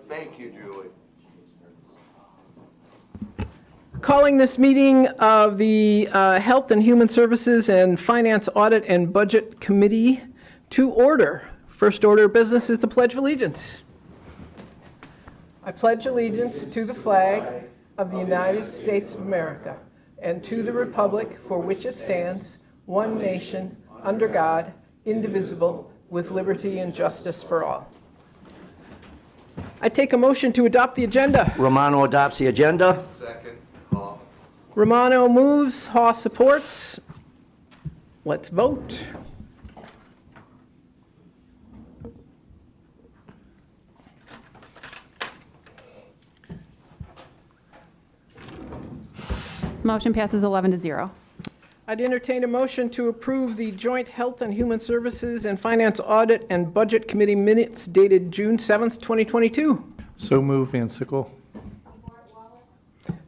Thank you, Julie. Calling this meeting of the Health and Human Services and Finance Audit and Budget Committee to order. First order of business is the Pledge of Allegiance. I pledge allegiance to the flag of the United States of America and to the republic for which it stands, one nation, under God, indivisible, with liberty and justice for all. I take a motion to adopt the agenda. Romano adopts the agenda. Second, Hall. Romano moves, Haas supports. Let's vote. Motion passes 11-0. I'd entertain a motion to approve the Joint Health and Human Services and Finance Audit and Budget Committee minutes dated June 7th, 2022. So move, Van Sickle.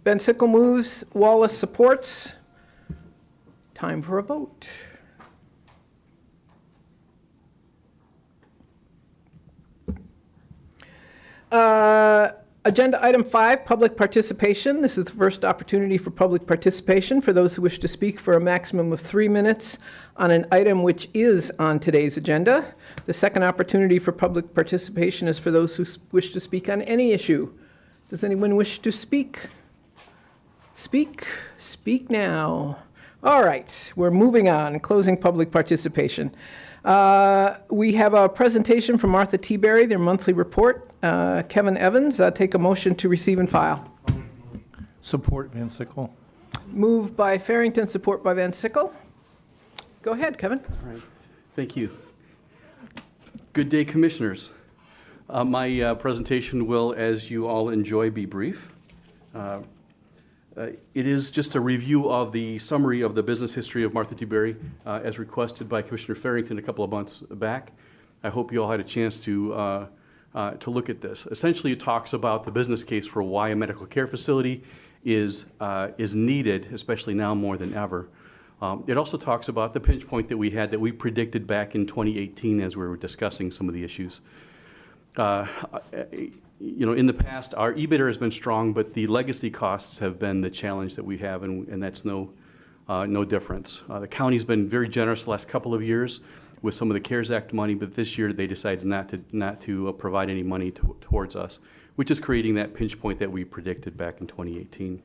Van Sickle moves, Wallace supports. Time for a vote. Agenda item 5, public participation. This is the first opportunity for public participation for those who wish to speak for a maximum of 3 minutes on an item which is on today's agenda. The second opportunity for public participation is for those who wish to speak on any issue. Does anyone wish to speak? Speak now. All right, we're moving on, closing public participation. We have a presentation from Martha T. Berry, their monthly report. Kevin Evans, take a motion to receive and file. Support, Van Sickle. Moved by Farrington, support by Van Sickle. Go ahead, Kevin. All right. Thank you. Good day, Commissioners. My presentation will, as you all enjoy, be brief. It is just a review of the summary of the business history of Martha T. Berry as requested by Commissioner Farrington a couple of months back. I hope you all had a chance to look at this. Essentially, it talks about the business case for why a medical care facility is needed, especially now more than ever. It also talks about the pinch point that we had that we predicted back in 2018 as we were discussing some of the issues. In the past, our EBITDA has been strong, but the legacy costs have been the challenge that we have, and that's no difference. The county's been very generous the last couple of years with some of the CARES Act money, but this year they decided not to provide any money towards us, which is creating that pinch point that we predicted back in 2018.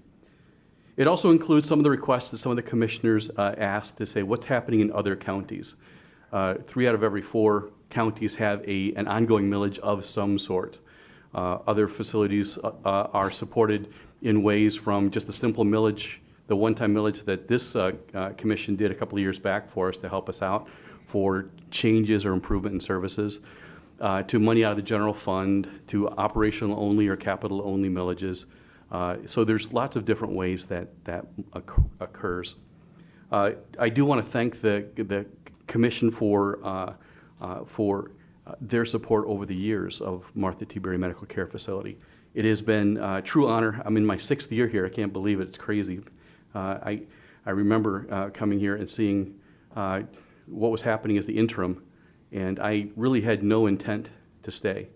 It also includes some of the requests that some of the commissioners asked to say what's happening in other counties. 3 out of every 4 counties have an ongoing millage of some sort. Other facilities are supported in ways from just the simple millage, the one-time millage that this commission did a couple of years back for us to help us out for changes or improvement in services, to money out of the general fund, to operational only or capital only millages. So there's lots of different ways that occurs. I do want to thank the commission for their support over the years of Martha T. Berry Medical Care Facility. It has been a true honor. I'm in my 6th year here. I can't believe it. It's crazy. I remember coming here and seeing what was happening as the interim, and I really had no intent to stay,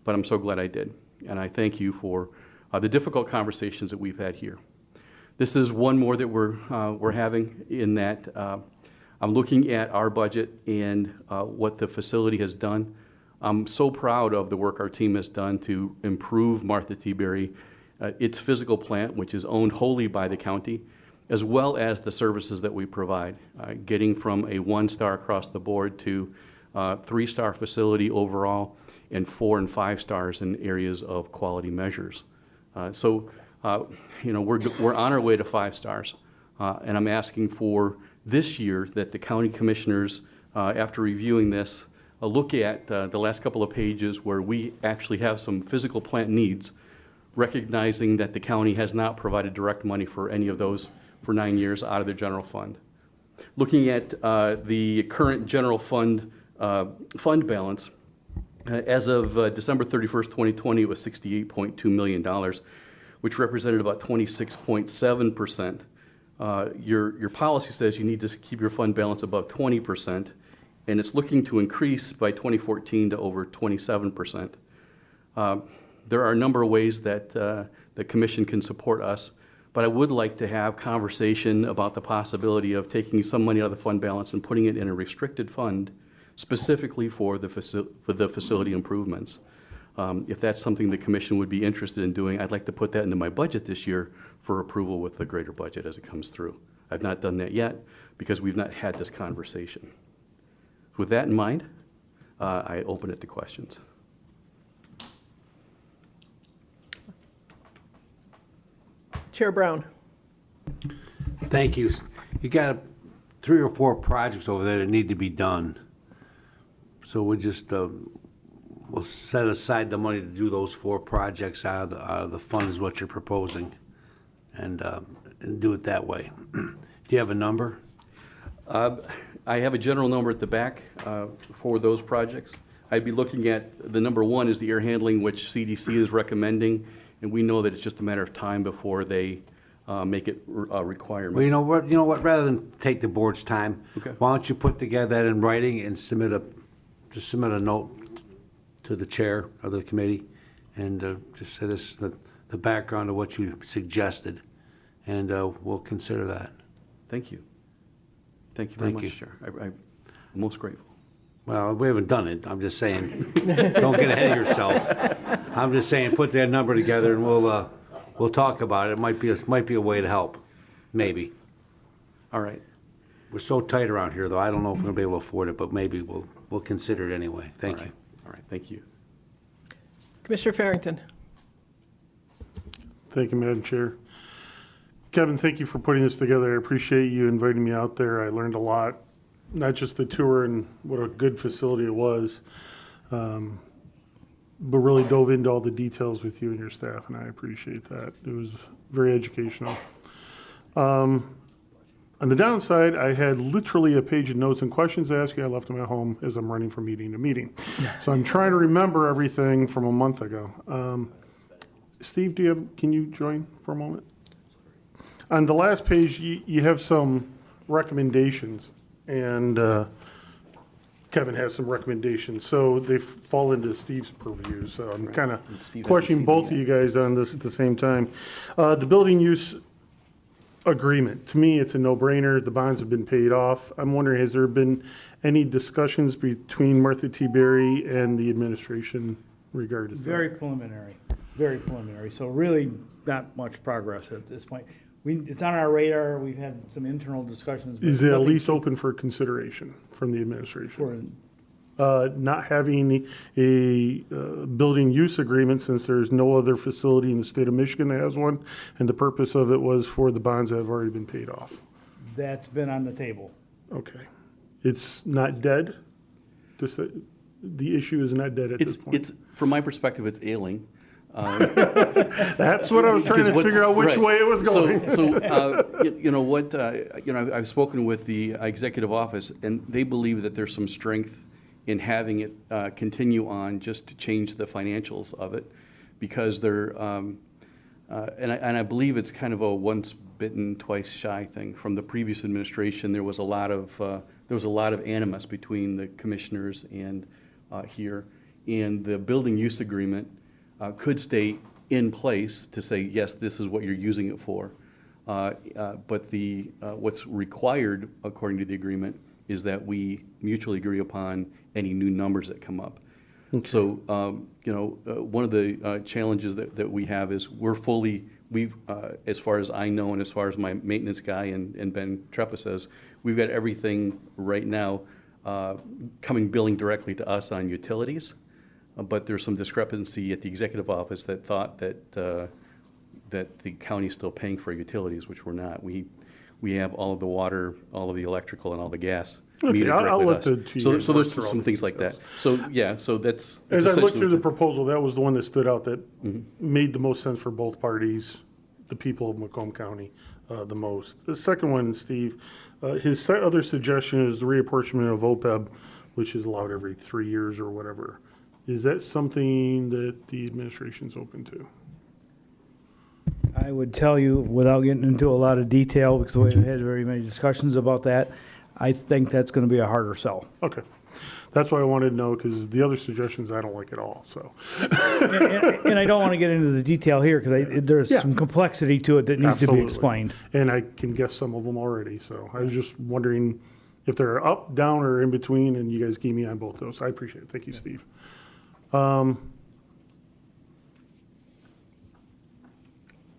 but I'm so glad I did. And I thank you for the difficult conversations that we've had here. This is one more that we're having in that I'm looking at our budget and what the facility has done. I'm so proud of the work our team has done to improve Martha T. Berry, its physical plant, which is owned wholly by the county, as well as the services that we provide, getting from a 1-star across the board to 3-star facility overall and 4 and 5 stars in areas of quality measures. So we're on our way to 5 stars, and I'm asking for this year that the county commissioners, after reviewing this, look at the last couple of pages where we actually have some physical plant needs, recognizing that the county has not provided direct money for any of those for 9 years out of their general fund. Looking at the current general fund balance, as of December 31st, 2020, it was $68.2 million, which represented about 26.7%. Your policy says you need to keep your fund balance above 20%. and it's looking to increase by 2014 to over 27%. There are a number of ways that the commission can support us, but I would like to have conversation about the possibility of taking some money out of the fund balance and putting it in a restricted fund specifically for the facility improvements. If that's something the commission would be interested in doing, I'd like to put that into my budget this year for approval with the greater budget as it comes through. I've not done that yet because we've not had this conversation. With that in mind, I open it to questions. Chair Brown. Thank you. You got 3 or 4 projects over there that need to be done. So we'll just, we'll set aside the money to do those 4 projects out of the fund is what you're proposing, and do it that way. Do you have a number? I have a general number at the back for those projects. I'd be looking at the number 1 is the air handling, which CDC is recommending, and we know that it's just a matter of time before they make it a requirement. Well, you know what? Rather than take the board's time, Okay. why don't you put together that in writing and submit a note to the chair of the committee, and just say this is the background of what you suggested, and we'll consider that. Thank you. Thank you very Thank much, you. Chair. I'm most grateful. Well, we haven't done it. I'm just saying, don't get ahead of yourself. I'm just saying, put that number together and we'll talk about it. It might be a way to help, maybe. All right. We're so tight around here, though. I don't know if we're gonna be able to afford it, but maybe we'll consider it anyway. Thank you. All right. Thank you. Commissioner Farrington. Thank you, Madam Chair. Kevin, thank you for putting this together. I appreciate you inviting me out there. I learned a lot, not just the tour and what a good facility it was, but really dove into all the details with you and your staff, and I appreciate that. It was very educational. On the downside, I had literally a page of notes and questions to ask you. I left them at home as I'm running from meeting to meeting. So I'm trying to remember everything from a month ago. Steve, can you join for a moment? On the last page, you have some recommendations, and Kevin has some recommendations. So they fall into Steve's purview, so I'm kind of questioning both of you guys on this at the same time. The building use agreement, to me, it's a no-brainer. The bonds have been paid off. I'm wondering, has there been any discussions between Martha T. Berry and the administration regarding that? Very preliminary. So really not much progress at this point. It's on our radar. We've had some internal discussions. but Is it at nothing least open for consideration from the administration? for- Not having a building use agreement, since there's no other facility in the state of Michigan that has one, and the purpose of it was for the bonds that have already been paid off. That's been on the table. Okay. It's not dead? The issue is not dead at this point? It's from my perspective, it's ailing. That's what I was trying to figure out which right. way it was going. I've spoken with the executive office, and they believe that there's some strength in having it continue on just to change the financials of it, because they're, and I believe it's kind of a once bitten, twice shy thing. From the previous administration, there was a lot of animus between the commissioners and here, and the building use agreement could stay in place to say, yes, this is what you're using it for. But what's required, according to the agreement, is that we mutually agree upon any new numbers that come up. Okay. So, one of the challenges that we have is we've, as far as I know and as far as my maintenance guy and Ben Treppa says, we've got everything right now billing directly to us on utilities. But there's some discrepancy at the executive office that thought that the county's still paying for utilities, which we're not. We have all of the water, all of the electrical, and all the gas metered I'll directly let to the us. two So guys there's work through some all things the like that. details. So yeah, so that's As I looked essentially through the what proposal, that was the one that stood out that made the most sense for both parties, the people of Macomb County, the most. The second one, Steve, his other suggestion is the reapportionment of OPEB, which is allowed every 3 years or whatever. Is that something that the administration's open to? I would tell you, without getting into a lot of detail, because we haven't had very many discussions about that, I think that's going to be a harder sell. Okay, that's why I wanted to know, because the other suggestions I don't like at all, so. And I don't want to get into the detail here because there's Yeah. some complexity to it that needs to be Absolutely. explained. And I can guess some of them already, so I was just wondering if they're up, down, or in between, and you guys gave me on both those. I appreciate it. Thank you, Steve.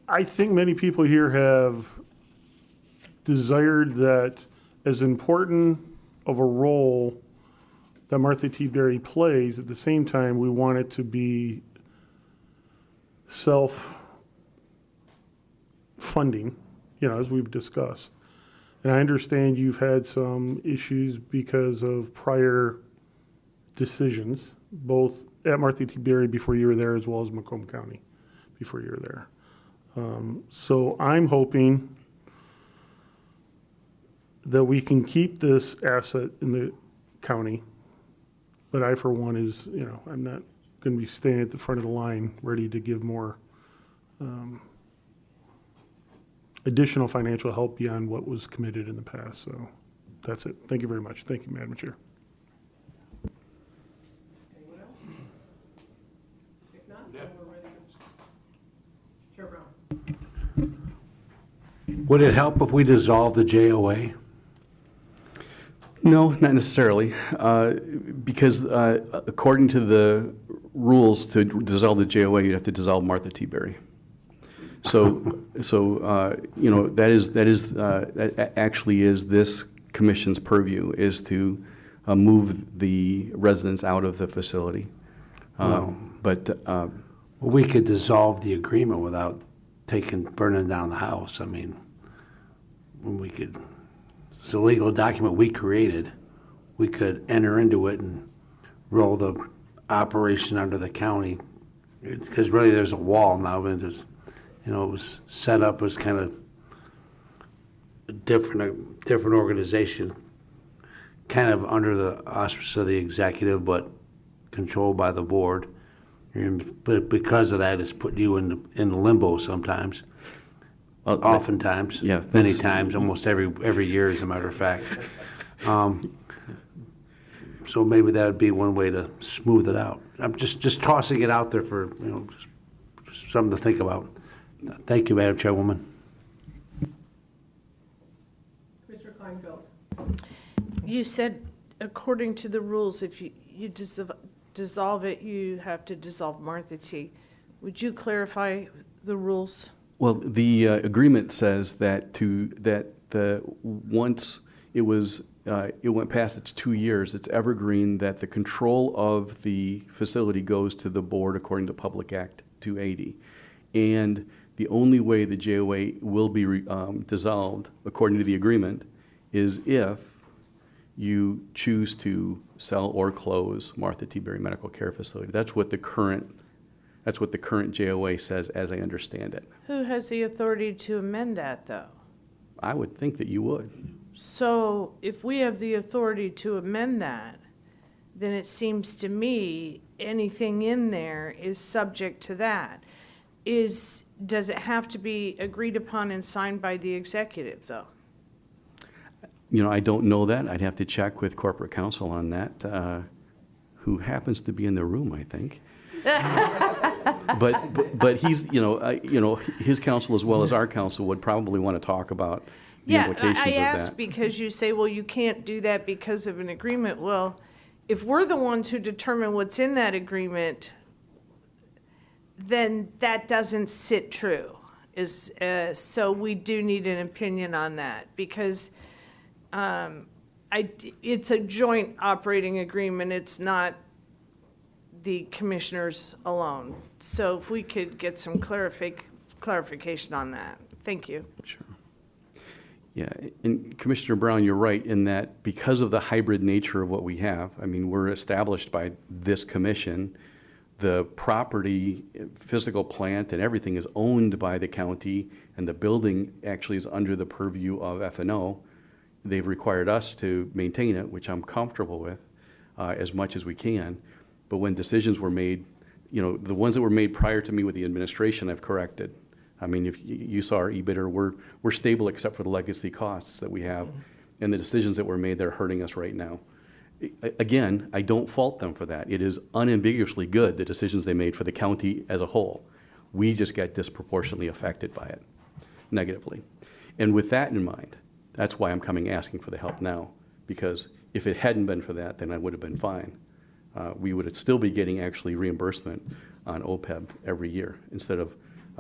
I think many people here have desired that, as important of a role that Martha T. Berry plays, at the same time, we want it to be self-funding, as we've discussed. And I understand you've had some issues because of prior decisions, both at Martha T. Berry before you were there, as well as Macomb County before you were there. So I'm hoping that we can keep this asset in the county. But I, for one, I'm not going to be staying at the front of the line ready to give more additional financial help beyond what was committed in the past. So that's it. Thank you very much. Thank you, Madam Chair. Anyone else? If not, then we're ready. Chair Brown. Would it help if we dissolve the JOA? No, not necessarily, because according to the rules to dissolve the JOA, you'd have to dissolve Martha T. Berry. So that actually is this commission's purview, is to move the residents out of the facility. We could dissolve the agreement without burning down the house. I mean, it's a legal document we created. We could enter into it and roll the operation under the county, because really there's a wall now, and just, it was set up as kind of a different organization, kind of under the auspices of the executive, but controlled by the board. But because of that, it's put you in limbo sometimes. Oftentimes, yeah, many times, almost every year, as a matter of fact. So maybe that would be one way to smooth it out. I'm just tossing it out there for just something to think about. Thank you, Madam Chairwoman. Commissioner Kleinfeld. You said, according to the rules, if you dissolve it, you have to dissolve Martha T. Would you clarify the rules? Well, the agreement says that once it went past its 2 years, it's evergreen, that the control of the facility goes to the board according to Public Act 280. And the only way the JOA will be dissolved, according to the agreement, is if you choose to sell or close Martha T. Berry Medical Care Facility. That's what the current JOA says, as I understand it. Who has the authority to amend that, though? I would think that you would. So if we have the authority to amend that, then it seems to me anything in there is subject to that. Does it have to be agreed upon and signed by the executive, though? I don't know that. I'd have to check with corporate counsel on that, who happens to be in the room, I think. but he's, his counsel as well as our counsel would probably want to talk about the implications of that. I asked because you say, well, you can't do that because of an agreement. Well, if we're the ones who determine what's in that agreement, then that doesn't sit true. So we do need an opinion on that, because it's a joint operating agreement. It's not the commissioners alone. So if we could get some clarification on that. Thank you. Sure. Yeah, and Commissioner Brown, you're right in that because of the hybrid nature of what we have, I mean, we're established by this commission. The property, physical plant, and everything is owned by the county, and the building actually is under the purview of F&O. They've required us to maintain it, which I'm comfortable with, as much as we can. But when decisions were made, the ones that were made prior to me with the administration, I've corrected. I mean, if you saw our EBITDA, we're stable except for the legacy costs that we have, and the decisions that were made that are hurting us right now. again, I don't fault them for that. It is unambiguously good, the decisions they made for the county as a whole. We just got disproportionately affected by it, negatively. And with that in mind, that's why I'm coming asking for the help now, because if it hadn't been for that, then I would have been fine. We would still be getting actually reimbursement on OPEB every year instead of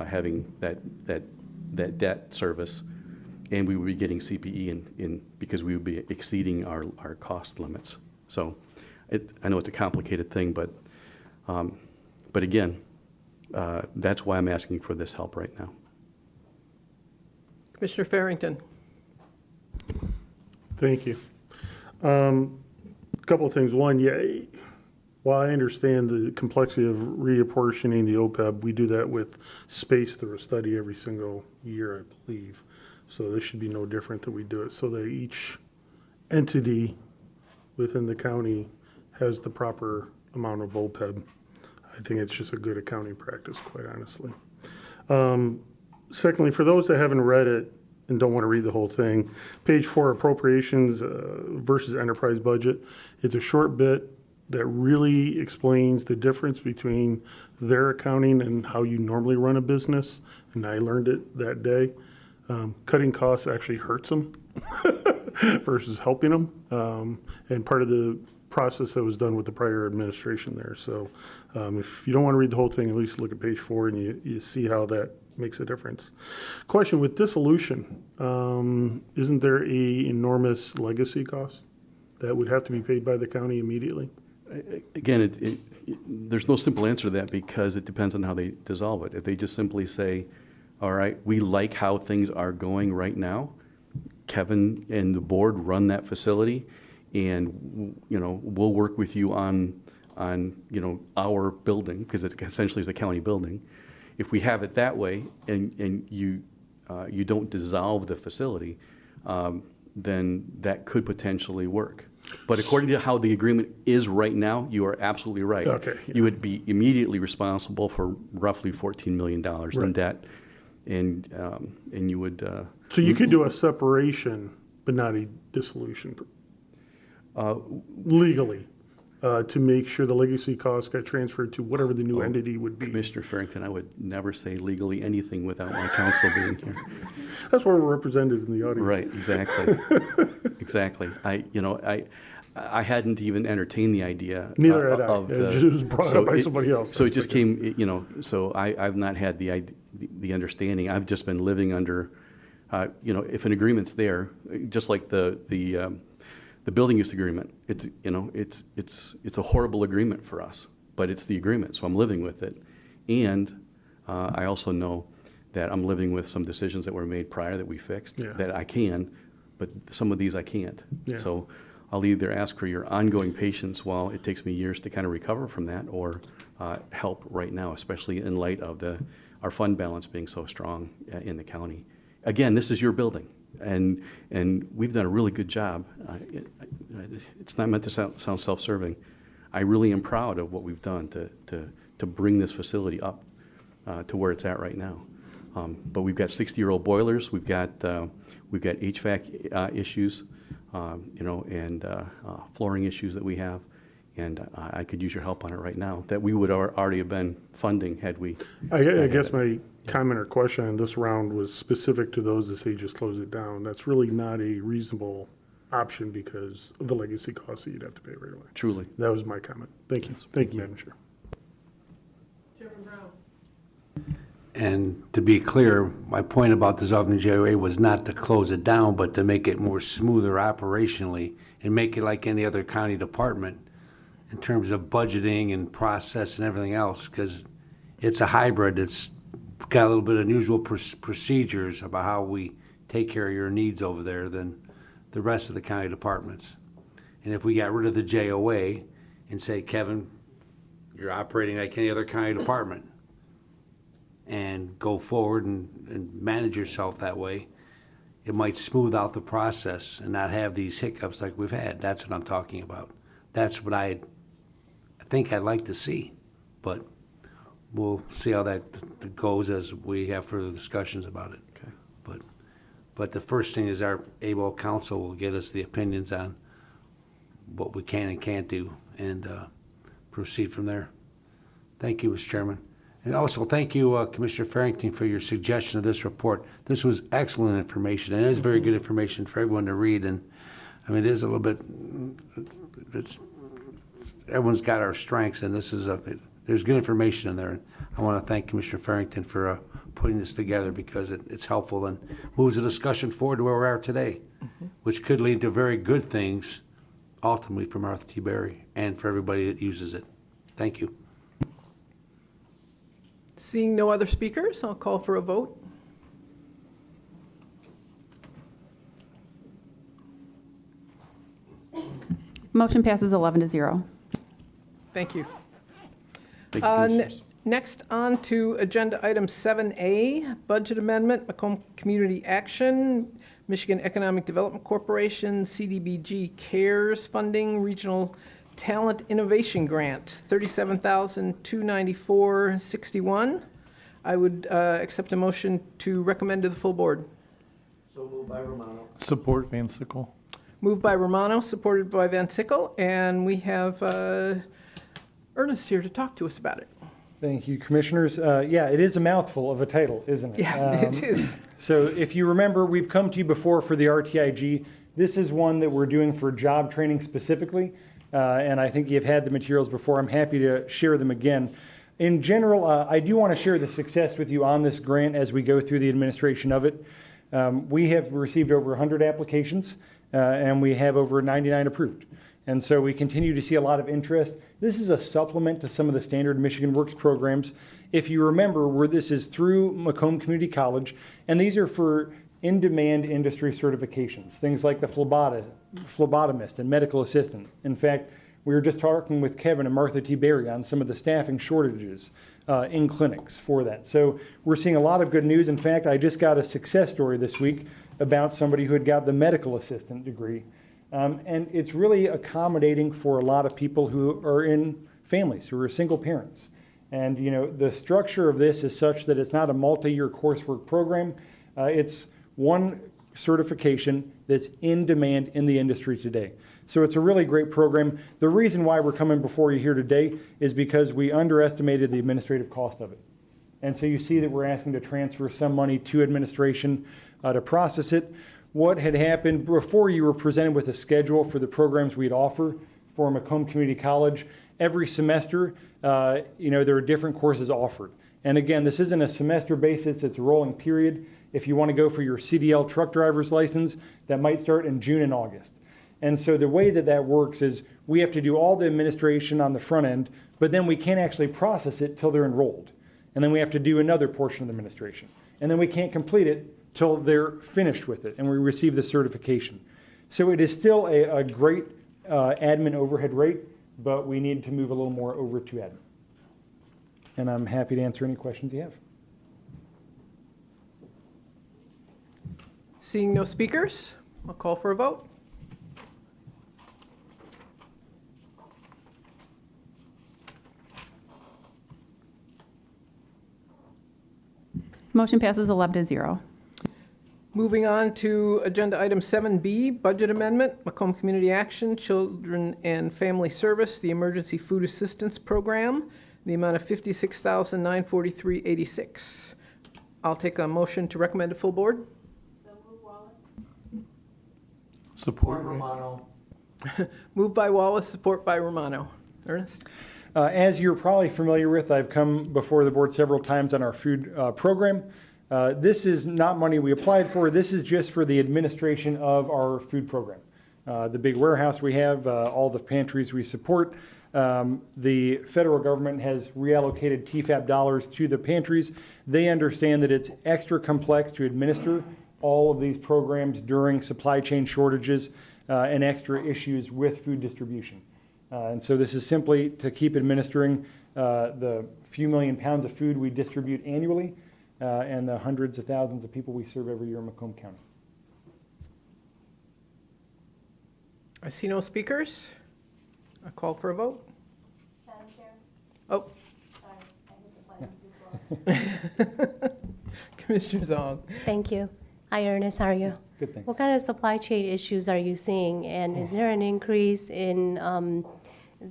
having that debt service, and we would be getting CPE in because we would be exceeding our cost limits. So I know it's a complicated thing, but again, that's why I'm asking for this help right now. Commissioner Farrington. Thank you. Couple of things. One, yeah, while I understand the complexity of reapportioning the OPEB, we do that with space through a study every single year, I believe. So this should be no different that we do it so that each entity within the county has the proper amount of OPEB. I think it's just a good accounting practice, quite honestly. Secondly, for those that haven't read it and don't want to read the whole thing, page 4, appropriations versus enterprise budget. It's a short bit that really explains the difference between their accounting and how you normally run a business. And I learned it that day. Cutting costs actually hurts them versus helping them. And part of the process that was done with the prior administration there. So if you don't want to read the whole thing, at least look at page 4 and you see how that makes a difference. Question, with dissolution, isn't there a enormous legacy cost that would have to be paid by the county immediately? Again, there's no simple answer to that because it depends on how they dissolve it. If they just simply say, all right, we like how things are going right now, Kevin and the board run that facility, and we'll work with you on our building, because it essentially is a county building. If we have it that way and you don't dissolve the facility, then that could potentially work. But according to how the agreement is right now, you are absolutely right. Okay, yeah. You would be immediately responsible for roughly $14 million in debt, and you would. So you could do a separation, but not a dissolution, legally, to make sure the legacy costs got transferred to whatever the new entity would be. Commissioner Farrington, I would never say legally anything without my counsel being here. That's why we're represented in the audience. Right, exactly. Exactly. I hadn't even entertained the idea. Neither had I. Of It just was brought up by somebody else. So it just came, so I've not had the understanding. I've just been living under, if an agreement's there, just like the building use agreement, it's a horrible agreement for us, but it's the agreement, so I'm living with it. And I also know that I'm living with some decisions that were made prior that we fixed, that I can, but some of these I can't. Yeah. So I'll either ask for your ongoing patience while it takes me years to kind of recover from that, or help right now, especially in light of our fund balance being so strong in the county. Again, this is your building. And we've done a really good job. It's not meant to sound self-serving. I really am proud of what we've done to bring this facility up to where it's at right now. But we've got 60-year-old boilers. We've got HVAC issues, and flooring issues that we have. And I could use your help on it right now. That we would already have been funding had we. I guess my comment or question on this round was specific to those that say just close it down. That's really not a reasonable option because of the legacy costs that you'd have to pay right away. Truly. That was my comment. Thank you. Thank you, Madam Chair. Chairman Brown. And to be clear, my point about dissolving the JOA was not to close it down, but to make it more smoother operationally and make it like any other county department in terms of budgeting and process and everything else, because it's a hybrid. It's got a little bit of unusual procedures about how we take care of your needs over there than the rest of the county departments. And if we got rid of the JOA and say, Kevin, you're operating like any other county department, and go forward and manage yourself that way, it might smooth out the process and not have these hiccups like we've had. That's what I'm talking about. That's what I think I'd like to see, but we'll see how that goes as we have further discussions about it. Okay. But the first thing is our able counsel will get us the opinions on what we can and can't do, and proceed from there. Thank you, Mr. Chairman. And also, thank you, Commissioner Farrington, for your suggestion of this report. This was excellent information, and it is very good information for everyone to read. And I mean, it is a little bit, everyone's got our strengths, and this is there's good information in there. I want to thank Commissioner Farrington for putting this together, because it's helpful and moves the discussion forward to where we are today, which could lead to very good things ultimately for Martha T. Berry and for everybody that uses it. Thank you. Seeing no other speakers, I'll call for a vote. Motion passes 11-0. Thank you. Thank you, Commissioners. Next on to agenda item 7A, budget amendment, Macomb Community Action, Michigan Economic Development Corporation, CDBG CARES funding, Regional Talent Innovation Grant, $37,294.61. I would accept a motion to recommend to the full board. So moved by Romano. Support Van Sickle. Moved by Romano, supported by Van Sickle, and we have Ernest here to talk to us about it. Thank you, Commissioners. Yeah, it is a mouthful of a title, isn't it? Yeah, it is. So if you remember, we've come to you before for the RTIG. This is one that we're doing for job training specifically, and I think you've had the materials before. I'm happy to share them again. In general, I do want to share the success with you on this grant as we go through the administration of it. We have received over 100 applications, and we have over 99 approved. And so we continue to see a lot of interest. This is a supplement to some of the standard Michigan Works programs. If you remember, this is through Macomb Community College, and these are for in-demand industry certifications, things like the phlebotomist and medical assistant. In fact, we were just talking with Kevin and Martha T. Berry on some of the staffing shortages in clinics for that. So we're seeing a lot of good news. In fact, I just got a success story this week about somebody who had got the medical assistant degree. And it's really accommodating for a lot of people who are in families, who are single parents. And, you know, the structure of this is such that it's not a multi-year coursework program. It's one certification that's in demand in the industry today. So it's a really great program. The reason why we're coming before you here today is because we underestimated the administrative cost of it. And so you see that we're asking to transfer some money to administration to process it. What had happened before, you were presented with a schedule for the programs we'd offer for Macomb Community College. Every semester, you know, there are different courses offered. And again, this isn't a semester basis, it's a rolling period. If you want to go for your CDL truck driver's license, that might start in June and August. And so the way that that works is we have to do all the administration on the front end, but then we can't actually process it till they're enrolled. And then we have to do another portion of the administration. And then we can't complete it till they're finished with it and we receive the certification. So it is still a great admin overhead rate, but we need to move a little more over to admin. And I'm happy to answer any questions you have. Seeing no speakers, I'll call for a vote. Motion passes 11-0. Moving on to agenda item 7B, budget amendment, Macomb Community Action, Children and Family Service, the Emergency Food Assistance Program, the amount of $56,943.86. I'll take a motion to recommend to full board. Support Romano. Moved by Wallace, support by Romano. Ernest? As you're probably familiar with, I've come before the board several times on our food program. This is not money we applied for. This is just for the administration of our food program. The big warehouse we have, all the pantries we support. The federal government has reallocated TEFAP dollars to the pantries. They understand that it's extra complex to administer all of these programs during supply chain shortages and extra issues with food distribution. And so this is simply to keep administering the few million pounds of food we distribute annually and the hundreds of thousands of people we serve every year in Macomb County. I see no speakers. I call for a vote. Madam Chair? Oh, Sorry, I hit the button before. Commissioner Zong. Thank you. Hi, Ernest, how are you? Good, thanks. What kind of supply chain issues are you seeing? And is there an increase in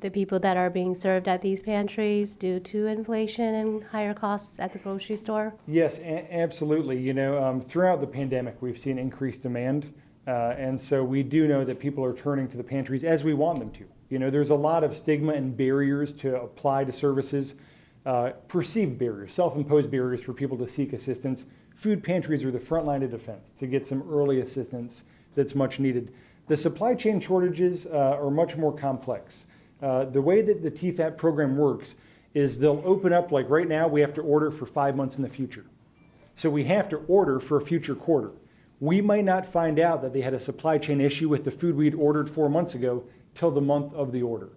the people that are being served at these pantries due to inflation and higher costs at the grocery store? Yes, absolutely. You know, throughout the pandemic, we've seen increased demand. And so we do know that people are turning to the pantries as we want them to. You know, there's a lot of stigma and barriers to apply to services, perceived barriers, self-imposed barriers for people to seek assistance. Food pantries are the front line of defense to get some early assistance that's much needed. The supply chain shortages are much more complex. The way that the TEFAP program works is they'll open up, like right now, we have to order for 5 months in the future. So we have to order for a future quarter. We might not find out that they had a supply chain issue with the food we'd ordered 4 months ago till the month of the order.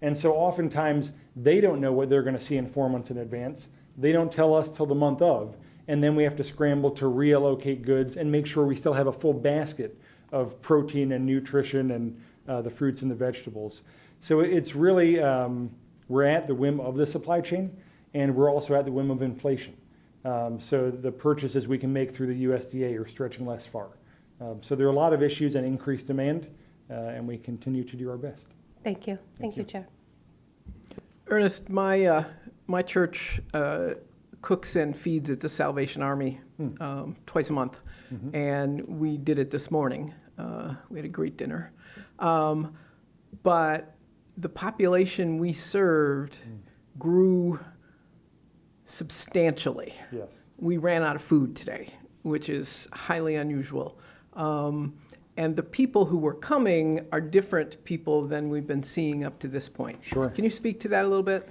And so oftentimes they don't know what they're going to see in 4 months in advance. They don't tell us till the month of. And then we have to scramble to reallocate goods and make sure we still have a full basket of protein and nutrition and the fruits and the vegetables. So it's really, we're at the whim of the supply chain, and we're also at the whim of inflation. So the purchases we can make through the USDA are stretching less far. So there are a lot of issues and increased demand, and we continue to do our best. Thank you. Thank you, Chair. Ernest, my church cooks and feeds at the Salvation Army twice a month, and we did it this morning. We had a great dinner. But the population we served grew substantially. Yes. We ran out of food today, which is highly unusual. And the people who were coming are different people than we've been seeing up to this point. Sure. Can you speak to that a little bit?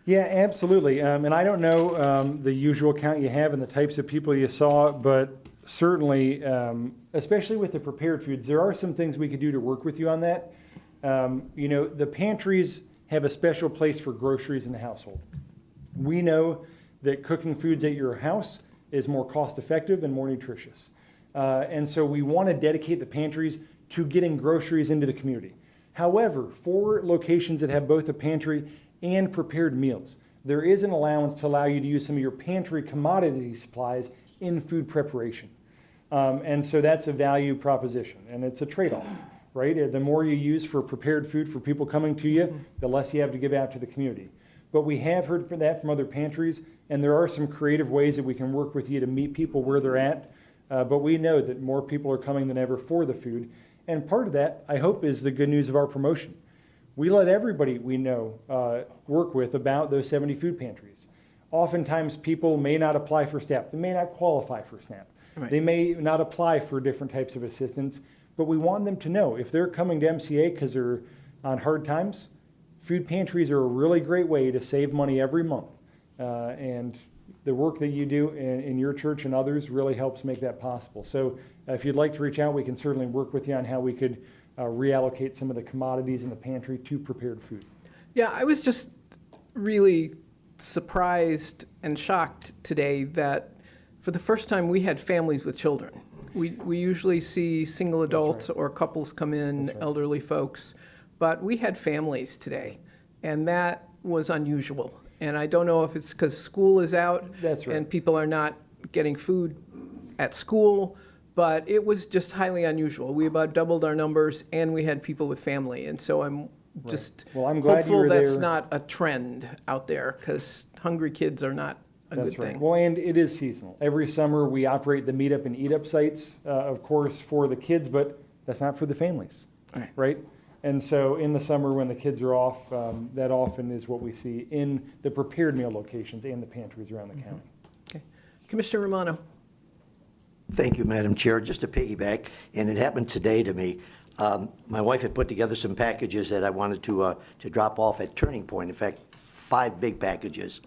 Yeah, absolutely. And I don't know the usual count you have and the types of people you saw, but certainly, especially with the prepared foods, there are some things we could do to work with you on that. You know, the pantries have a special place for groceries in the household. We know that cooking foods at your house is more cost effective and more nutritious. And so we want to dedicate the pantries to getting groceries into the community. However, for locations that have both a pantry and prepared meals, there is an allowance to allow you to use some of your pantry commodity supplies in food preparation. And so that's a value proposition, and it's a trade-off, right? The more you use for prepared food for people coming to you, the less you have to give out to the community. But we have heard that from other pantries, and there are some creative ways that we can work with you to meet people where they're at. But we know that more people are coming than ever for the food. And part of that, I hope, is the good news of our promotion. We let everybody we know work with about those 70 food pantries. Oftentimes, people may not apply for SNAP. They may not qualify for SNAP. Right. They may not apply for different types of assistance. But we want them to know if they're coming to MCA because they're on hard times, food pantries are a really great way to save money every month. And the work that you do in your church and others really helps make that possible. So if you'd like to reach out, we can certainly work with you on how we could reallocate some of the commodities in the pantry to prepared food. Yeah, I was just really surprised and shocked today that for the first time we had families with children. We usually see single adults or couples come in, elderly folks, but we had families today, and that was unusual. And I don't know if it's because school is out and people are not getting food at school, but it was just highly unusual. We about doubled our numbers, and we had people with family. And so I'm just I'm glad hopeful you were that's there. Not a trend out there, because hungry kids are not a good thing. Well, and it is seasonal. Every summer we operate the meetup and eat up sites, of course, for the kids, but that's not for the families, right? And so in the summer when the kids are off, that often is what we see in the prepared meal locations and the pantries around the county. Okay. Commissioner Romano. Thank you, Madam Chair. Just to piggyback, and it happened today to me. My wife had put together some packages that I wanted to drop off at Turning Point. In fact, 5 big packages.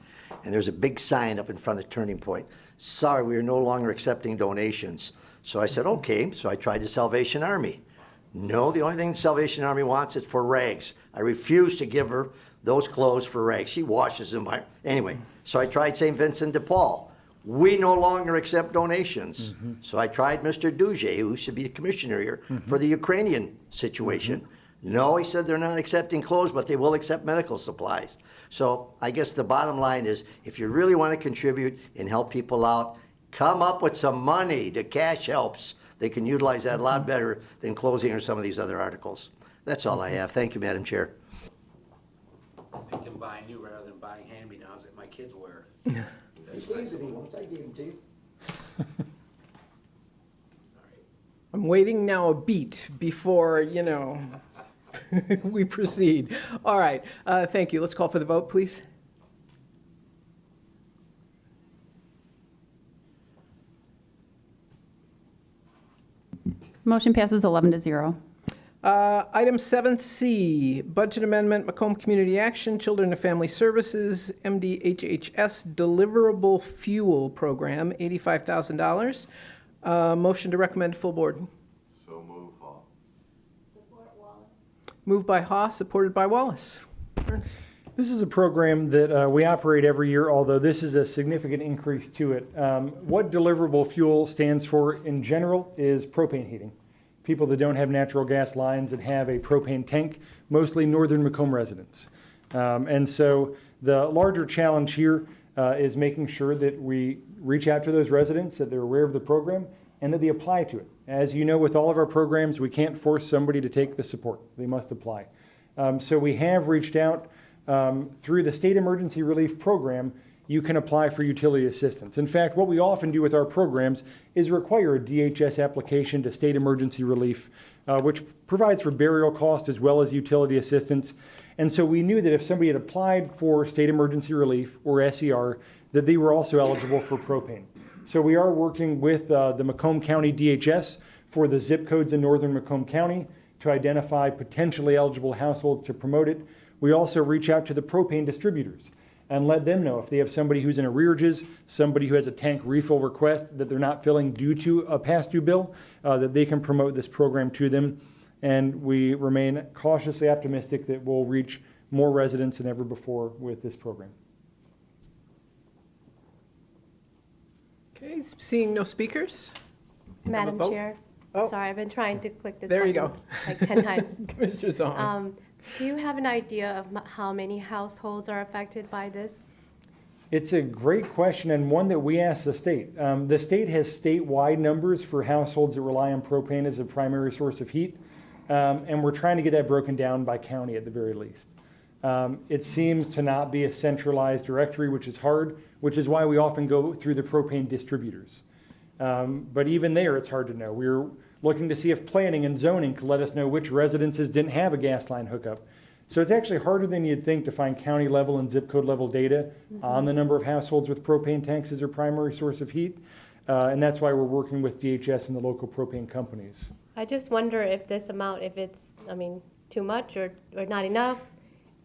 And there's a big sign up in front of Turning Point. Sorry, we are no longer accepting donations. So I said, okay. So I tried the Salvation Army. No, the only thing the Salvation Army wants is for rags. I refuse to give her those clothes for rags. She washes them. Anyway, so I tried St. Vincent de Paul. We no longer accept donations. So I tried Mr. Duje, who should be the commissioner here, for the Ukrainian situation. No, he said they're not accepting clothes, but they will accept medical supplies. So I guess the bottom line is, if you really want to contribute and help people out, come up with some money. The cash helps. They can utilize that a lot better than closing or some of these other articles. That's all I have. Thank you, Madam Chair. They can buy new rather than buying hand-me-downs that my kids wear. I'm waiting now a beat before, we proceed. All right, thank you. Let's call for the vote, please. Motion passes 11-0. Item 7C, budget amendment, Macomb Community Action, Children and Family Services, MDHHS Deliverable Fuel Program, $85,000. Motion to recommend full board. So move, Hall. Moved by Haas, supported by Wallace. This is a program that we operate every year, although this is a significant increase to it. What deliverable fuel stands for in general is propane heating. People that don't have natural gas lines and have a propane tank, mostly northern Macomb residents. And so the larger challenge here is making sure that we reach out to those residents, that they're aware of the program, and that they apply to it. As you know, with all of our programs, we can't force somebody to take the support. They must apply. So we have reached out through the State Emergency Relief Program. You can apply for utility assistance. In fact, what we often do with our programs is require a DHS application to State Emergency Relief, which provides for burial costs as well as utility assistance. And so we knew that if somebody had applied for State Emergency Relief or SER, that they were also eligible for propane. So we are working with the Macomb County DHS for the zip codes in northern Macomb County to identify potentially eligible households to promote it. We also reach out to the propane distributors and let them know if they have somebody who's in arrearages, somebody who has a tank refill request that they're not filling due to a past due bill, that they can promote this program to them. And we remain cautiously optimistic that we'll reach more residents than ever before with this program. Okay, seeing no speakers? Madam vote? Chair, Oh. Sorry, I've been trying to click this There you button go. like 10 times. Commissioner Zahn. Do you have an idea of how many households are affected by this? It's a great question and one that we asked the state. The state has statewide numbers for households that rely on propane as a primary source of heat, and we're trying to get that broken down by county at the very least. It seems to not be a centralized directory, which is hard, which is why we often go through the propane distributors. But even there, it's hard to know. We're looking to see if planning and zoning could let us know which residences didn't have a gas line hookup. So it's actually harder than you'd think to find county level and zip code level data on the number of households with propane tanks as their primary source of heat. And that's why we're working with DHS and the local propane companies. I just wonder if this amount, if it's, too much or not enough,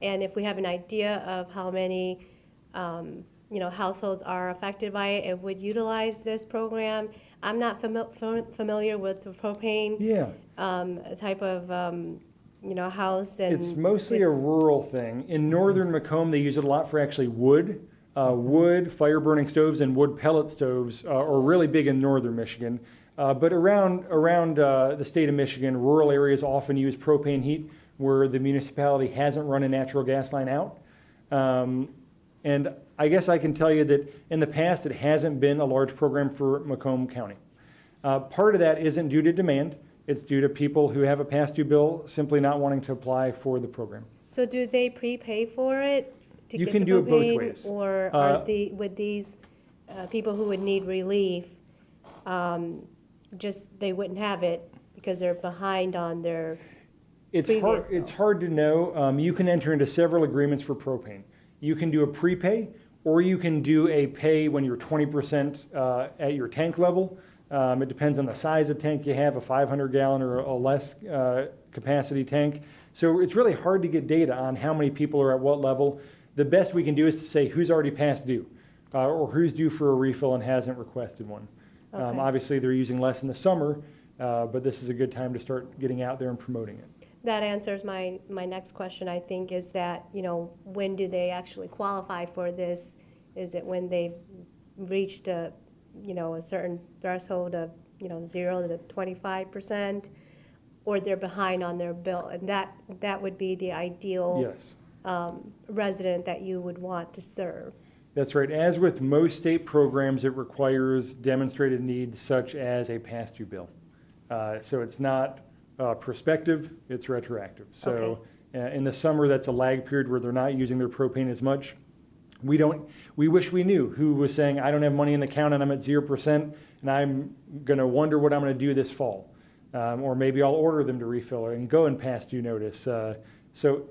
and if we have an idea of how many, households are affected by it and would utilize this program. I'm not familiar with the propane type of, house. And it's mostly a rural thing. In northern Macomb, they use it a lot for actually wood. Wood, fire burning stoves, and wood pellet stoves are really big in northern Michigan. But around the state of Michigan, rural areas often use propane heat where the municipality hasn't run a natural gas line out. And I guess I can tell you that in the past, it hasn't been a large program for Macomb County. Part of that isn't due to demand. It's due to people who have a past due bill simply not wanting to apply for the program. So do they prepay for it to You get can the do it both propane, ways. or would these people who would need relief, they wouldn't have it because they're behind on their It's previous bill? hard. It's hard to know. You can enter into several agreements for propane. You can do a prepay, or you can do a pay when you're 20% at your tank level. It depends on the size of tank you have, a 500-gallon or a less capacity tank. So it's really hard to get data on how many people are at what level. The best we can do is to say who's already past due, or who's due for a refill and hasn't requested one. Okay. Obviously, they're using less in the summer, but this is a good time to start getting out there and promoting it. That answers my next question, I think, is that, when do they actually qualify for this? Is it when they've reached a certain threshold of, 0 to 25%, or they're behind on their bill? And that would be the ideal Yes. resident that you would want to serve. That's right. As with most state programs, it requires demonstrated needs such as a past due bill. So it's not prospective, it's retroactive. So in the summer, that's a lag period where they're not using their propane as much. We wish we knew who was saying, I don't have money in the account and I'm at 0% and I'm going to wonder what I'm going to do this fall. Or maybe I'll order them to refill it and go and past due notice. So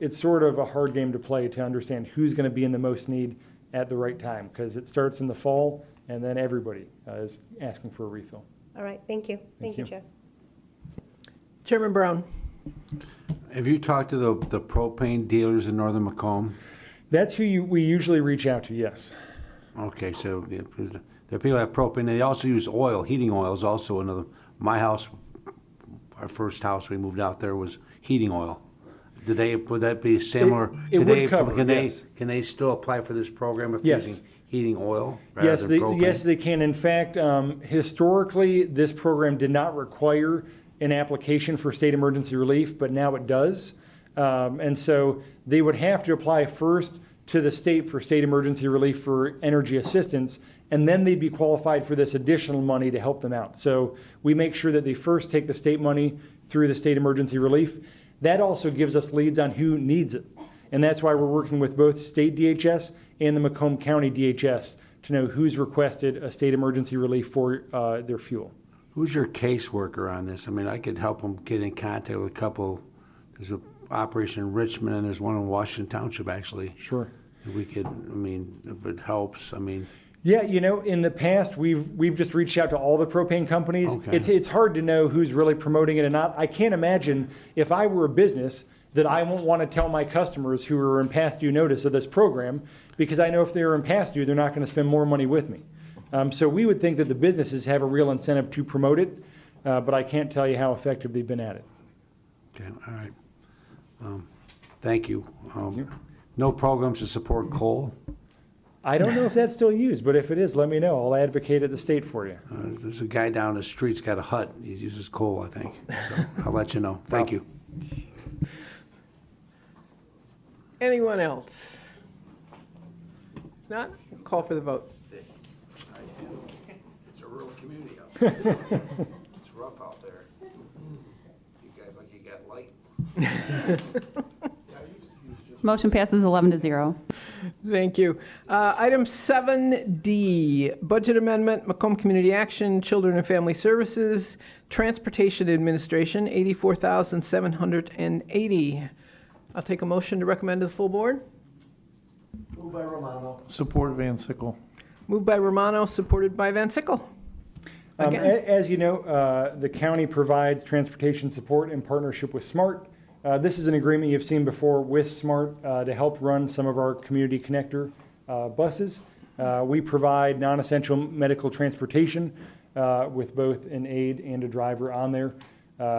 it's sort of a hard game to play to understand who's going to be in the most need at the right time, because it starts in the fall and then everybody is asking for a refill. All right, thank you. Thank you, Chair. Chairman Brown. Have you talked to the propane dealers in northern Macomb? That's who we usually reach out to, yes. Okay, so yeah, because there are people that have propane. They also use oil. Heating oil is also another. My house, our first house we moved out there was heating oil. Would that be similar? It would cover, yes. Can they still apply for this program if Yes. using heating oil rather than propane? Yes, they can. In fact, historically, this program did not require an application for state emergency relief, but now it does. And so they would have to apply first to the state for state emergency relief for energy assistance, and then they'd be qualified for this additional money to help them out. So we make sure that they first take the state money through the state emergency relief. That also gives us leads on who needs it. And that's why we're working with both state DHS and the Macomb County DHS to know who's requested a state emergency relief for their fuel. Who's your caseworker on this? I mean, I could help them get in contact with a couple. There's an operation in Richmond and there's one in Washington Township, actually. Sure. We could, I mean, if it helps, I mean. Yeah, in the past, we've just reached out to all the propane companies. Okay. It's hard to know who's really promoting it or not. I can't imagine if I were a business that I won't want to tell my customers who are in past due notice of this program, because I know if they're in past due, they're not going to spend more money with me. So we would think that the businesses have a real incentive to promote it, but I can't tell you how effective they've been at it. Okay, all right. Thank you. No programs to support coal? I don't know if that's still used, but if it is, let me know. I'll advocate at the state for you. There's a guy down the street's got a hut. He uses coal, I think. So I'll let you know. Thank you. Anyone else? If not, call for the vote. It's a rural community out there. It's rough out there. You guys like you got light. Motion passes 11-0. Thank you. Item 7D, Budget Amendment, Macomb Community Action, Children and Family Services, Transportation Administration, $84,780. I'll take a motion to recommend to the full board. Moved by Romano. Support Van Sickle. Moved by Romano, supported by Van Sickle. Again. As you know, the county provides transportation support in partnership with SMART. This is an agreement you've seen before with SMART to help run some of our community connector buses. We provide non-essential medical transportation with both an aide and a driver on there.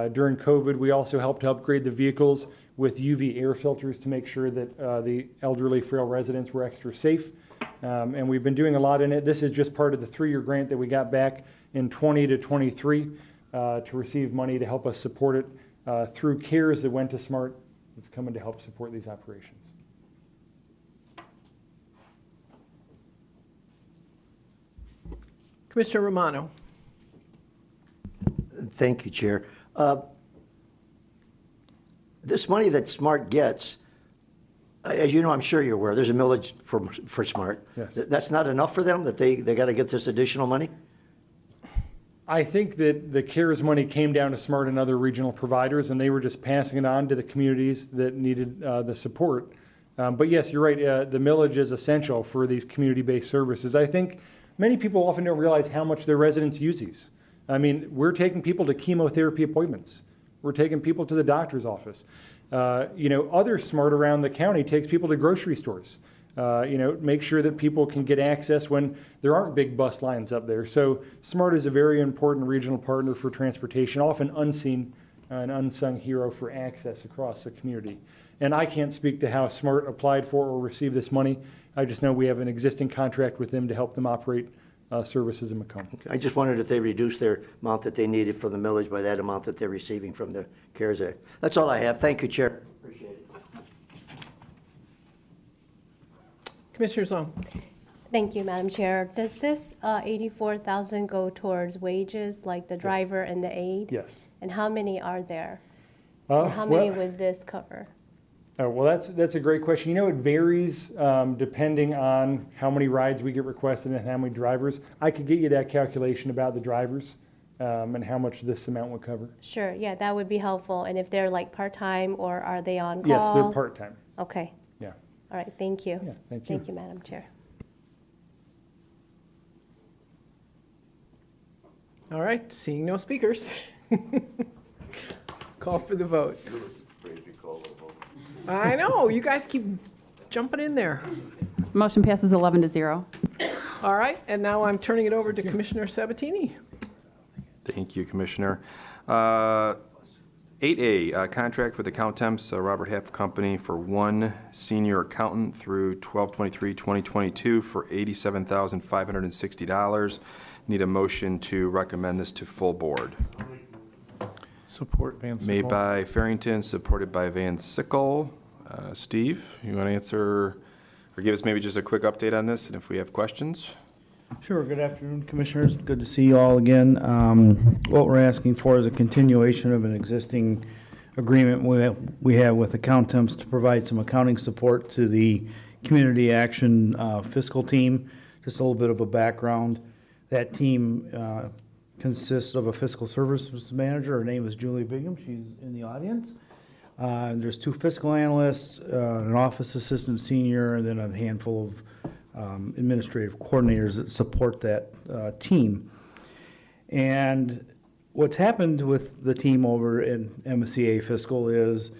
During COVID, we also helped to upgrade the vehicles with UV air filters to make sure that the elderly, frail residents were extra safe. And we've been doing a lot in it. This is just part of the 3-year grant that we got back in 20 to 23 to receive money to help us support it. Through CARES that went to SMART, it's coming to help support these operations. Commissioner Romano. Thank you, Chair. This money that SMART gets, as you know, I'm sure you're aware, there's a millage for SMART. Yes. That's not enough for them, that they got to get this additional money? I think that the CARES money came down to SMART and other regional providers, and they were just passing it on to the communities that needed the support. But yes, you're right. The millage is essential for these community-based services. I think many people often don't realize how much their residents use these. I mean, we're taking people to chemotherapy appointments. We're taking people to the doctor's office. Other SMART around the county takes people to grocery stores. Make sure that people can get access when there aren't big bus lines up there. So SMART is a very important regional partner for transportation, often unseen, an unsung hero for access across the community. And I can't speak to how SMART applied for or received this money. I just know we have an existing contract with them to help them operate services in Macomb. I just wondered if they reduced their amount that they needed for the millage by that amount that they're receiving from the CARES Act. That's all I have. Thank you, Chair. Appreciate it. Commissioner Zong. Thank you, Madam Chair. Does this 84,000 go towards wages, like the driver and the aide? Yes. And how many are there? Or how many Well, would this cover? well, that's a great question. You know, it varies depending on how many rides we get requested and how many drivers. I could get you that calculation about the drivers and how much this amount would cover. Sure, yeah, that would be helpful. And if they're like part-time or are they on call? Yes, they're part-time. Okay. Yeah. All right, thank you. Yeah, thank you. Thank you, Madam Chair. All right, seeing no speakers. Call for the vote. I know, you guys keep jumping in there. Motion passes 11-0. All right, and now I'm turning it over to Commissioner Sabatini. Thank you, Commissioner. 8A, contract with Account Temps, Robert Half Company for one senior accountant through 12/23/2022 for $87,560. Need a motion to recommend this to full board. Support Van Sickle. Made by Farrington, supported by Van Sickle. Steve, you want to answer or give us maybe just a quick update on this and if we have questions? Sure. Good afternoon, Commissioners. Good to see you all again. What we're asking for is a continuation of an existing agreement we have with Account Temps to provide some accounting support to the Community Action fiscal team. Just a little bit of a background. That team consists of a fiscal services manager. Her name is Julie Bigham. She's in the audience. There's 2 fiscal analysts, an office assistant senior, and then a handful of administrative coordinators that support that team. And what's happened with the team over in MSCA Fiscal is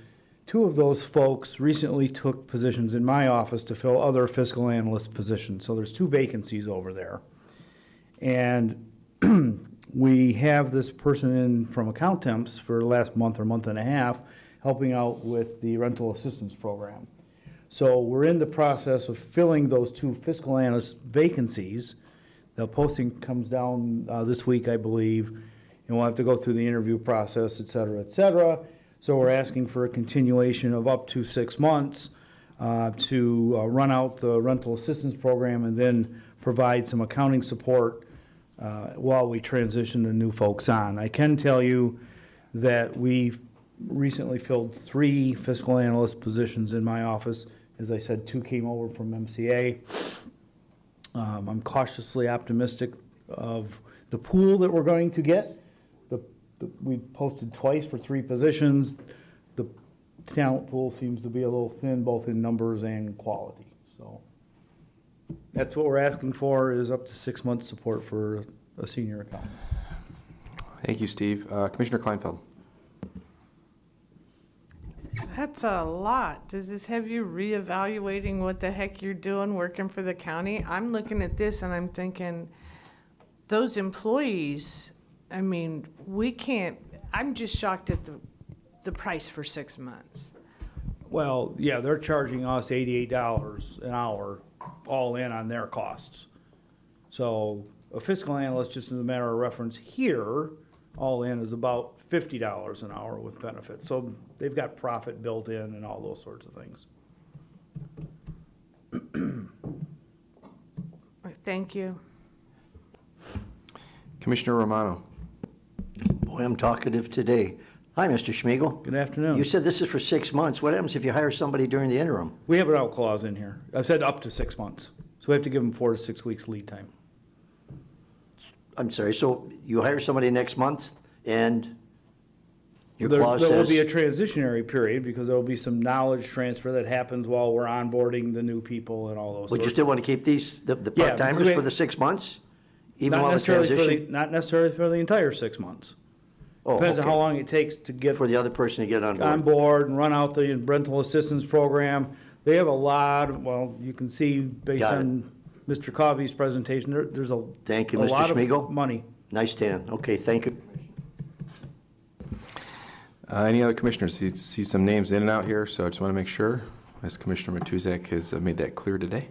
2 of those folks recently took positions in my office to fill other fiscal analyst positions. So there's 2 vacancies over there. And we have this person in from Account Temps for the last month or month and a half helping out with the rental assistance program. So we're in the process of filling those 2 fiscal analyst vacancies. The posting comes down this week, I believe, and we'll have to go through the interview process, et cetera, et cetera. So we're asking for a continuation of up to 6 months to run out the rental assistance program and then provide some accounting support while we transition the new folks on. I can tell you that we've recently filled 3 fiscal analyst positions in my office. As I said, 2 came over from MCA. I'm cautiously optimistic of the pool that we're going to get. We posted twice for 3 positions. The talent pool seems to be a little thin, both in numbers and quality. So that's what we're asking for, is up to 6 months support for a senior accountant. Thank you, Steve. Commissioner Kleinfeld. That's a lot. Does this have you reevaluating what the heck you're doing working for the county? I'm looking at this and I'm thinking, those employees, I mean, we can't, I'm just shocked at the price for 6 months. Well, yeah, they're charging us $88 an hour, all in on their costs. So a fiscal analyst, just as a matter of reference here, all in is about $50 an hour with benefits. So they've got profit built in and all those sorts of things. Thank you. Commissioner Romano. Boy, I'm talkative today. Hi, Mr. Schmiegel. Good afternoon. You said this is for 6 months. What happens if you hire somebody during the interim? We have an out clause in here. I've said up to 6 months. So we have to give them 4 to 6 weeks lead time. I'm sorry, so you hire somebody next month and your There clause will says... be a transitionary period because there will be some knowledge transfer that happens while we're onboarding the new people and all those Would you sorts still of want to keep these, the Yeah, part-timers because we- for the 6 months? Even Not while the necessarily transition? not necessarily for the entire 6 months. Oh, Depends on okay. how long it takes to get For the other person to get on on board? board and run out the rental assistance program. They have a lot, well, you can see based Got it. on Mr. Covey's presentation, there's a Thank you, a Mr. lot of Schmiegel. money. Nice tan. Okay, thank you. Any other commissioners? See some names in and out here, so I just want to make sure, as Commissioner Matuzak has made that clear today.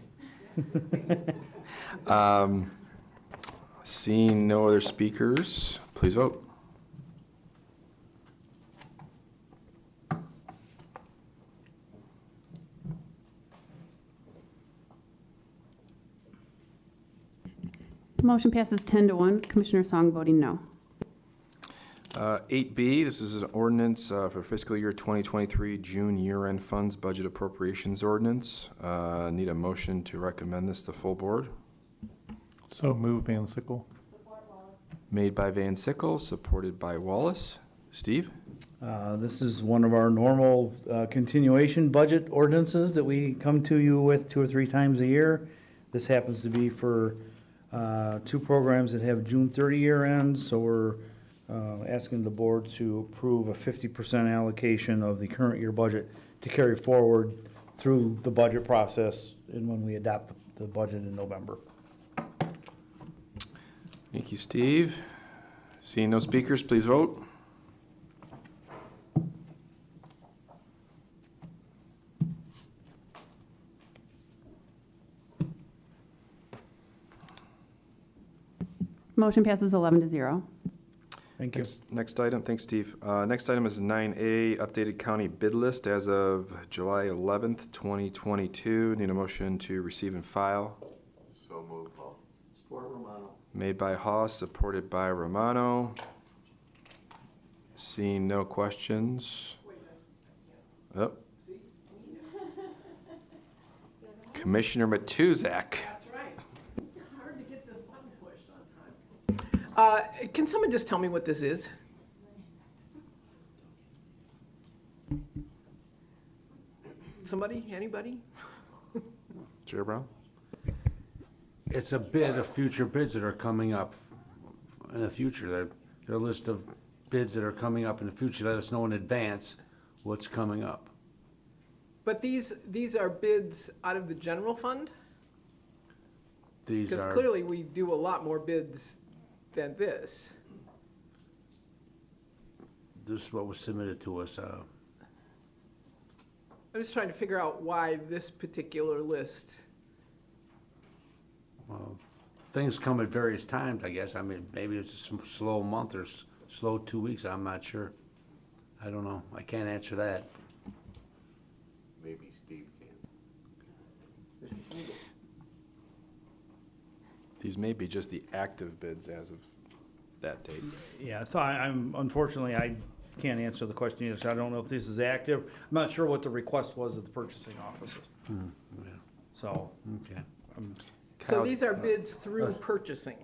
Seeing no other speakers, please vote. Motion passes 10 to 1. Commissioner Song voting no. 8B, this is an ordinance for fiscal year 2023 June year-end funds budget appropriations ordinance. Need a motion to recommend this to full board. So move, Van Sickle. Made by Van Sickle, supported by Wallace. Steve? This is one of our normal continuation budget ordinances that we come to you with 2 or 3 times a year. This happens to be for 2 programs that have June 30 year ends, so we're asking the board to approve a 50% allocation of the current year budget to carry forward through the budget process and when we adopt the budget in November. Thank you, Steve. Seeing no speakers, please vote. Motion passes 11 to 0. Thank you. Next item, thanks, Steve. Next item is 9A, updated county bid list as of July 11th, 2022. Need a motion to receive and file. So move, Paul. Support Romano. Made by Haas, supported by Romano. Seeing no questions. Oh. Commissioner Matuzak. Can someone just tell me what this is? Somebody? Anybody? Chair Brown? It's a bid of future bids that are coming up in the future. They're a list of bids that are coming up in the future. Let us know in advance what's coming up. But these are bids out of the general fund? These Because are, clearly we do a lot more bids than this. this is what was submitted to us. I'm just trying to figure out why this particular list. Well, things come at various times, I guess. I mean, maybe it's a slow month or slow 2 weeks. I'm not sure. I don't know. I can't answer that. Maybe Steve can. These may be just the active bids as of that date. Yeah, so I'm, unfortunately, I can't answer the question either, so I don't know if this is active. I'm not sure what the request was of the purchasing officer. Yeah. So, Okay. So these are bids through purchasing.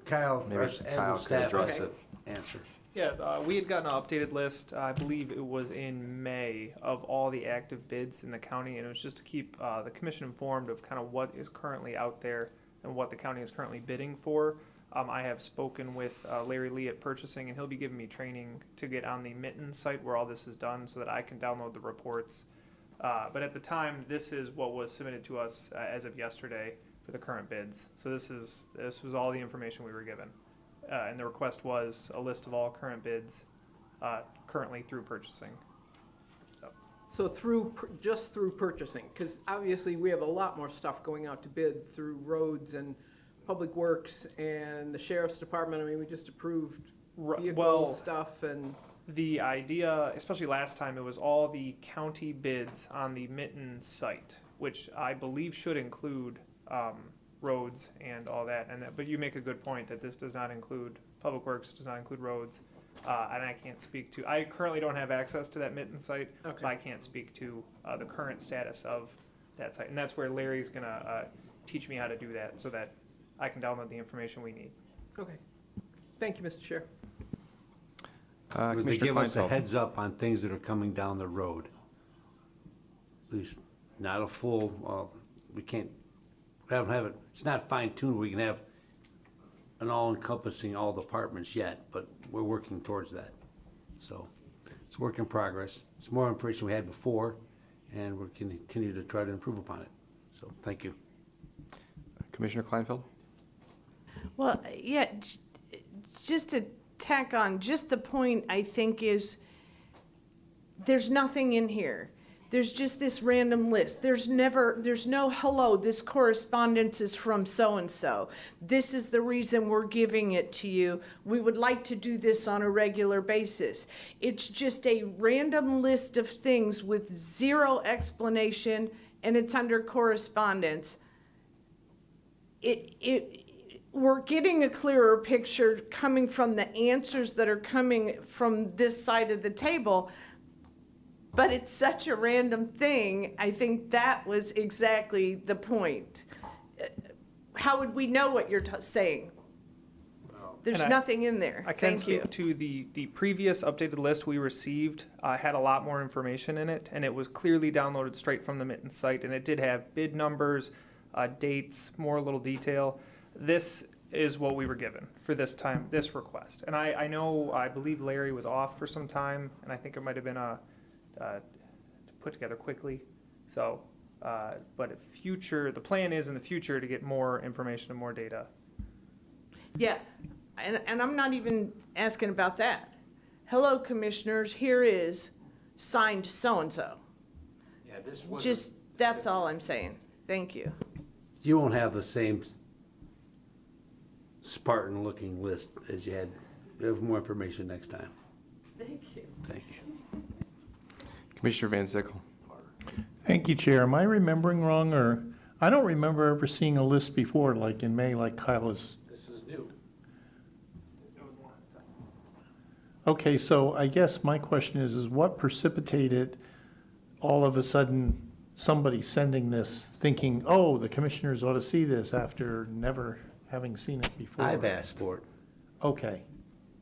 Kyle, Maybe our Kyle admin could staff address has it. to answer. Yeah, we had gotten an updated list, I believe it was in May, of all the active bids in the county, and it was just to keep the commission informed of kind of what is currently out there and what the county is currently bidding for. I have spoken with Larry Lee at purchasing, and he'll be giving me training to get on the Mitten site where all this is done so that I can download the reports. But at the time, this is what was submitted to us as of yesterday for the current bids. So this was all the information we were given. And the request was a list of all current bids currently through purchasing. So just through purchasing, because obviously we have a lot more stuff going out to bid through roads and public works and the sheriff's department. I mean, we just approved vehicle stuff and. The idea, especially last time, it was all the county bids on the Mitten site, which I believe should include roads and all that. But you make a good point that this does not include public works, does not include roads, and I can't speak to. I currently don't have access to that Mitten site, Okay. so I can't speak to the current status of that site. And that's where Larry's gonna teach me how to do that, so that I can download the information we need. Okay. Thank you, Mr. Chair. They Commissioner give us a Kleinfeld. heads up on things that are coming down the road. At least not a full, we don't have it, it's not fine tuned, we can have an all-encompassing all departments yet, but we're working towards that. So it's a work in progress. It's more information we had before, and we'll continue to try to improve upon it. So thank you. Commissioner Kleinfeld? Well, yeah, just to tack on, just the point I think is there's nothing in here. There's just this random list. There's no hello, this correspondence is from so-and-so. This is the reason we're giving it to you. We would like to do this on a regular basis. It's just a random list of things with zero explanation, and it's under correspondence. we're getting a clearer picture coming from the answers that are coming from this side of the table. But it's such a random thing. I think that was exactly the point. How would we know what you're saying? There's nothing in there. I can Thank you. speak to the previous updated list we received. Had a lot more information in it, and it was clearly downloaded straight from the Mitten site, and it did have bid numbers, dates, more little detail. This is what we were given for this time, this request. And I believe Larry was off for some time, and I think it might have been put together quickly. So, but the plan is in the future to get more information and more data. Yeah, and I'm not even asking about that. Hello, commissioners, here is signed so-and-so. Yeah, this was. Just, that's all I'm saying. Thank you. You won't have the same Spartan-looking list as you had. You have more information next time. Thank you. Thank you. Commissioner Van Sickle. Thank you, Chair. Am I remembering wrong, or I don't remember ever seeing a list before, like in May, like Kyle is. This is new. Okay, so I guess my question is what precipitated all of a sudden somebody sending this, thinking, oh, the commissioners ought to see this after never having seen it before? I've asked for it. Okay.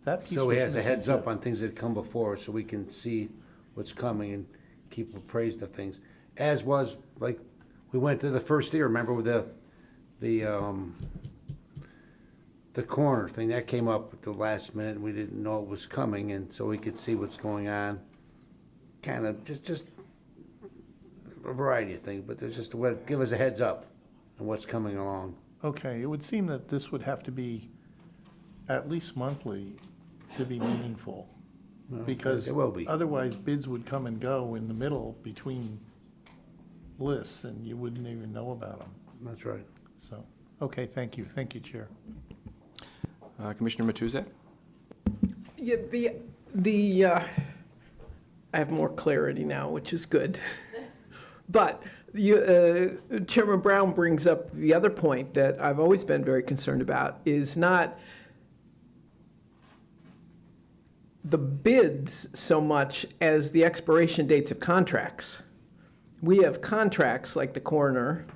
That piece So he was has a missing, heads up too. on things that come before, so we can see what's coming and keep appraised of things. As was, like, we went to the first year, remember with the corner thing, that came up at the last minute, and we didn't know it was coming, and so we could see what's going on. Kind of, just a variety of things, but there's just a way, give us a heads up on what's coming along. Okay, it would seem that this would have to be at least monthly to be meaningful. Well, Because it will be. otherwise bids would come and go in the middle between lists and you wouldn't even know about them. That's right. So, okay, thank you. Thank you, Chair. Commissioner Matuzak? Yeah, I have more clarity now, which is good. But Chairman Brown brings up the other point that I've always been very concerned about, is not the bids so much as the expiration dates of contracts. We have contracts like the coroner,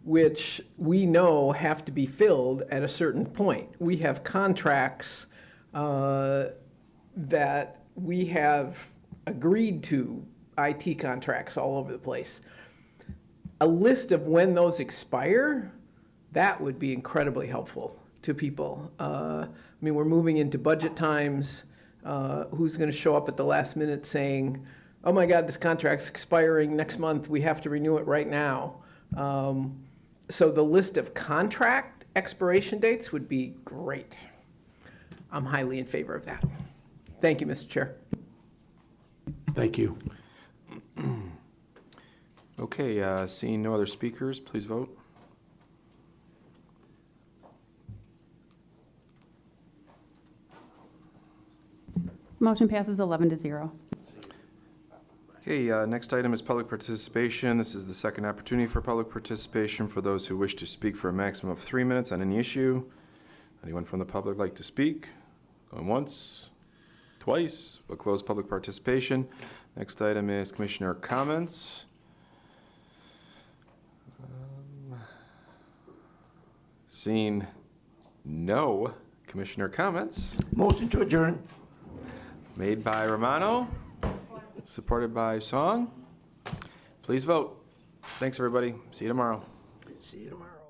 which we know have to be filled at a certain point. We have contracts that we have agreed to, IT contracts all over the place. A list of when those expire, that would be incredibly helpful to people. I mean, we're moving into budget times. Who's going to show up at the last minute saying, oh my God, this contract's expiring next month, we have to renew it right now. So the list of contract expiration dates would be great. I'm highly in favor of that. Thank you, Mr. Chair. Thank you. Okay, seeing no other speakers, please vote. Motion passes 11-0. Okay, next item is public participation. This is the second opportunity for public participation for those who wish to speak for a maximum of 3 minutes on any issue. Anyone from the public like to speak? Going once, twice. We'll close public participation. Next item is commissioner comments. Seeing no commissioner comments. Motion to adjourn. Made by Romano, supported by Song. Please vote. Thanks, everybody. See you tomorrow. See you tomorrow.